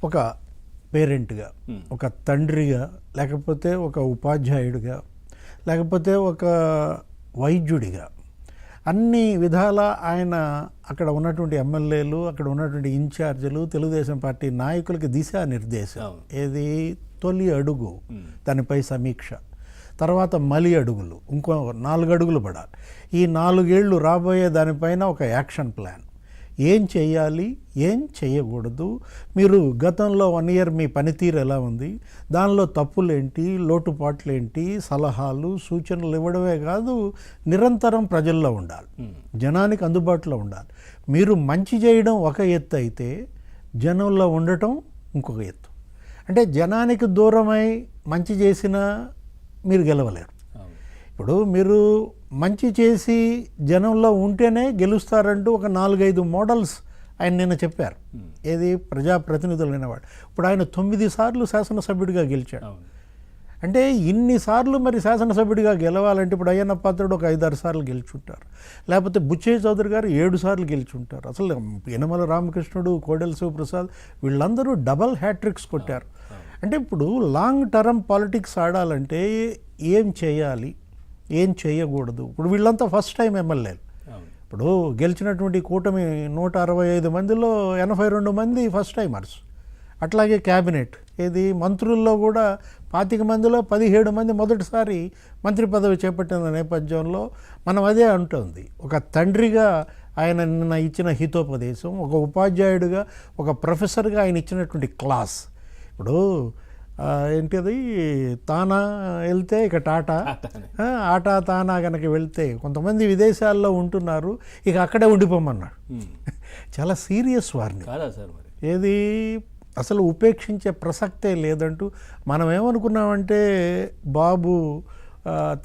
ఒక పేరెంట్గా, ఒక తండ్రిగా, లేకపోతే ఒక ఉపాధ్యాయుడిగా, లేకపోతే ఒక వైద్యుడిగా అన్ని విధాల ఆయన అక్కడ ఉన్నటువంటి ఎమ్మెల్యేలు, అక్కడ ఉన్నటువంటి ఇన్ఛార్జీలు, తెలుగుదేశం పార్టీ నాయకులకి దిశానిర్దేశం. ఏది తొలి అడుగు, దానిపై సమీక్ష, తర్వాత మలి అడుగులు, ఇంకో 4 అడుగులు పడాలి. ఈ 4 ఏళ్ళు రాబోయే దానిపైన ఒక యాక్షన్ ప్లాన్. ఏం చేయాలి, ఏం చేయకూడదు, మీరు గతంలో 1 ఇయర్ మీ పనితీరు ఎలా ఉంది, దానిలో తప్పులేంటి, లోటుపాట్లేంటి, సలహాలు సూచనలు ఇవ్వడమే కాదు, నిరంతరం ప్రజల్లో ఉండాలి, జనానికి అందుబాటులో ఉండాలి. మీరు మంచి చేయడం ఒక ఎత్తు అయితే జనంలో ఉండటం ఇంకొక ఎత్తు. అంటే జనానికి దూరమై మంచి చేసినా మీరు గెలవలేరు. ఇప్పుడు మీరు మంచి చేసి జనంలో ఉంటేనే గెలుస్తారంటూ ఒక 4-5 మోడల్స్ ఆయన నిన్న చెప్పారు. ఏది ప్రజాప్రతినిధులు అనేవాడు. ఇప్పుడు ఆయన 9 సార్లు శాసనసభ్యుడిగా గెలిచాడు. అంటే ఇన్నిసార్లు మరి శాసనసభ్యుడిగా గెలవాలంటే ఇప్పుడు అయ్యన్న పాత్రుడు ఒక 5-6 సార్లు గెలుచుంటారు, లేకపోతే బుచ్చయ్య చౌదరి గారు 7 సార్లు గెలుచుంటారు. అసలు యనమల రామకృష్ణుడు, కోడెల శివప్రసాద్ వీళ్ళందరూ డబల్ హ్యాట్రిక్స్ కొట్టారు. అంటే ఇప్పుడు లాంగ్ టర్మ్ పాలిటిక్స్ ఆడాలంటే ఏం చేయాలి, ఏం చేయకూడదు. ఇప్పుడు వీళ్ళంతా ఫస్ట్ టైం ఎమ్మెల్యేలు. ఇప్పుడు గెలిచినటువంటి కూటమి 165 మందిలో 82 మంది ఫస్ట్ టైమర్స్. అట్లాగే క్యాబినెట్, ఏది మంత్రుల్లో కూడా 25 మందిలో 17 మంది మొదటిసారి మంత్రి పదవి చేపట్టిన నేపథ్యంలో మనం అదే అంటుంది. ఒక తండ్రిగా ఆయన నిన్న ఇచ్చిన హితోపదేశం, ఒక ఉపాధ్యాయుడిగా, ఒక ప్రొఫెసర్గా ఆయన ఇచ్చినటువంటి క్లాస్. ఇప్పుడు ఏంటిది, తానా వెళ్తే ఇక టాటా, ఆటా తానా కనుక వెళ్తే కొంతమంది విదేశాల్లో ఉంటున్నారు, ఇక అక్కడే ఉండిపోమన్నాడు. చాలా సీరియస్ వారిని. ఏది అసలు ఉపేక్షించే ప్రసక్తే లేదంటూ మనం ఏమనుకున్నామంటే బాబు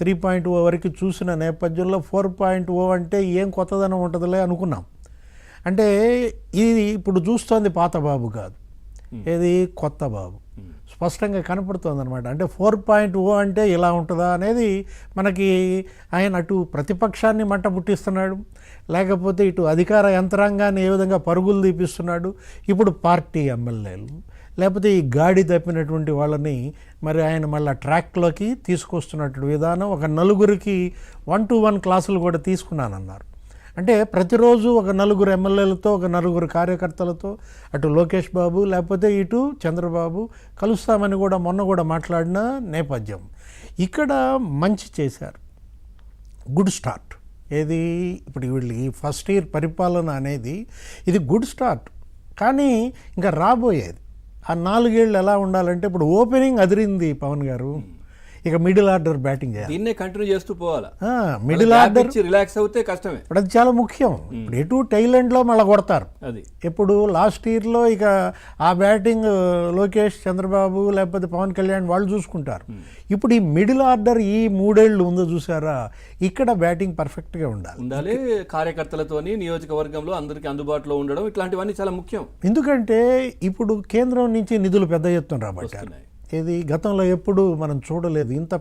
3.0 వరకు చూసిన నేపథ్యంలో 4.0 అంటే ఏం కొత్తదనం ఉంటుందిలే అనుకున్నాం. అంటే ఇది ఇప్పుడు చూస్తోంది పాత బాబు కాదు, ఏది కొత్త బాబు స్పష్టంగా కనపడుతుంది అనమాట. అంటే 4.0 అంటే ఇలా ఉంటుందా అనేది మనకి ఆయన అటు ప్రతిపక్షాన్ని మంట పుట్టిస్తున్నాడు, లేకపోతే ఇటు అధికార యంత్రాంగాన్ని ఏ విధంగా పరుగులు తీపిస్తున్నాడు. ఇప్పుడు పార్టీ ఎమ్మెల్యేలు, లేకపోతే ఈ గాడి తప్పినటువంటి వాళ్ళని మరి ఆయన మళ్ళీ ట్రాక్లోకి తీసుకొస్తున్నటువంటి విధానం. ఒక 4గురికి 1-to-1 క్లాసులు కూడా తీసుకున్నానన్నారు. అంటే ప్రతిరోజు ఒక 4 ఎమ్మెల్యేలతో, ఒక 4 కార్యకర్తలతో, అటు లోకేష్ బాబు లేకపోతే ఇటు చంద్రబాబు కలుస్తామని కూడా మొన్న కూడా మాట్లాడిన నేపథ్యం. ఇక్కడ మంచి చేశారు, గుడ్ స్టార్ట్. ఏది ఇప్పుడు వీళ్ళకి ఫస్ట్ ఇయర్ పరిపాలన అనేది ఇది గుడ్ స్టార్ట్. కానీ ఇంకా రాబోయేది ఆ 4 ఏళ్ళు ఎలా ఉండాలంటే, ఇప్పుడు ఓపెనింగ్ అదిరింది పవన్ గారు, ఇక మిడిల్ ఆర్డర్ బ్యాటింగ్ చేయాలి, దీన్నే కంటిన్యూ చేస్తూ పోవాలా. మిడిల్ ఆర్డర్ రిలాక్స్ అవుతే కష్టమే. ఇప్పుడు అది చాలా ముఖ్యం. ఇప్పుడు ఎటు టైలెండ్లో మళ్ళీ కొడతారు. అది ఇప్పుడు లాస్ట్ ఇయర్లో ఇక ఆ బ్యాటింగ్ లోకేష్, చంద్రబాబు లేకపోతే పవన్ కళ్యాణ్ వాళ్ళు చూసుకుంటారు. ఇప్పుడు ఈ మిడిల్ ఆర్డర్ ఈ 3 ఏళ్ళు ఉందో చూసారా, ఇక్కడ బ్యాటింగ్ పర్ఫెక్ట్గా ఉండాలి. కార్యకర్తలతోని నియోజకవర్గంలో అందరికీ అందుబాటులో ఉండడం, ఇట్లాంటివన్నీ చాలా ముఖ్యం. ఎందుకంటే ఇప్పుడు కేంద్రం నుంచి నిధులు పెద్ద ఎత్తున రాబట్టారు. ఏది గతంలో ఎప్పుడు మనం చూడలేదు ఇంత